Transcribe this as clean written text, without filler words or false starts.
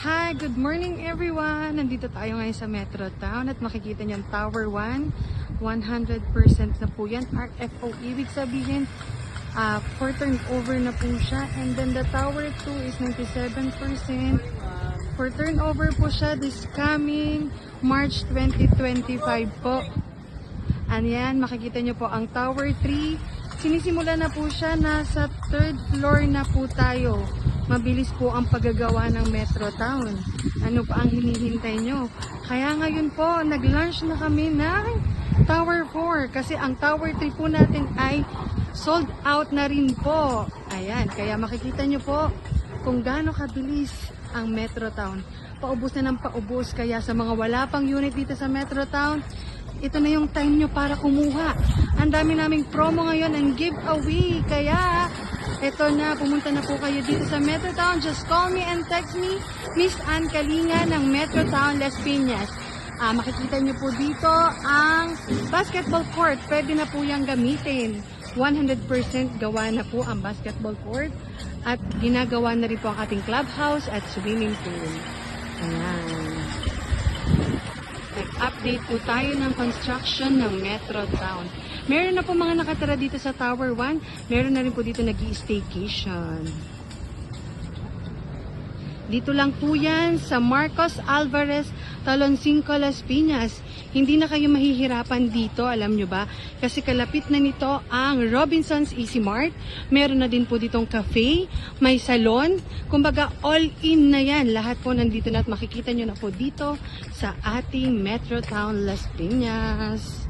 Hi, good morning everyone! Nandito tayo ngayon sa Metro Town at makikita niyo ang Tower 1. 100% na po yan. RFO, ibig sabihin, for turnover na po siya. And then the Tower 2 is 97%. For turnover po siya this coming March 2025 po. And yan, makikita niyo po ang Tower 3. Sinisimula na po siya, nasa 3rd floor na po tayo. Mabilis po ang paggagawa ng Metro Town. Ano pa ang hinihintay nyo? Kaya ngayon po, nag-launch na kami ng Tower 4 kasi ang Tower 3 po natin ay sold out na rin po. Ayan, kaya makikita nyo po kung gaano kabilis ang Metro Town. Paubos na ng paubos, kaya sa mga wala pang unit dito sa Metro Town, ito na yung time nyo para kumuha. Ang dami naming promo ngayon ang giveaway. Kaya, ito na, pumunta na po kayo dito sa Metro Town. Just call me and text me, Miss Ann Kalinga ng Metro Town, Las Piñas. Makikita nyo po dito ang basketball court. Pwede na po yung gamitin. 100% gawa na po ang basketball court. At ginagawa na rin po ang ating clubhouse at swimming pool. Ayan. Nag-update po tayo ng construction ng Metro Town. Meron na po mga nakatira dito sa Tower 1. Meron na rin po dito nag-i-staycation. Dito lang po yan sa Marcos Alvarez, Talon 5, Las Piñas. Hindi na kayo mahihirapan dito, alam nyo ba? Kasi kalapit na nito ang Robinson's Easy Mart. Meron na din po ditong cafe, may salon. Kumbaga all-in na yan. Lahat po nandito na at makikita nyo na po dito sa ating Metro Town, Las Piñas.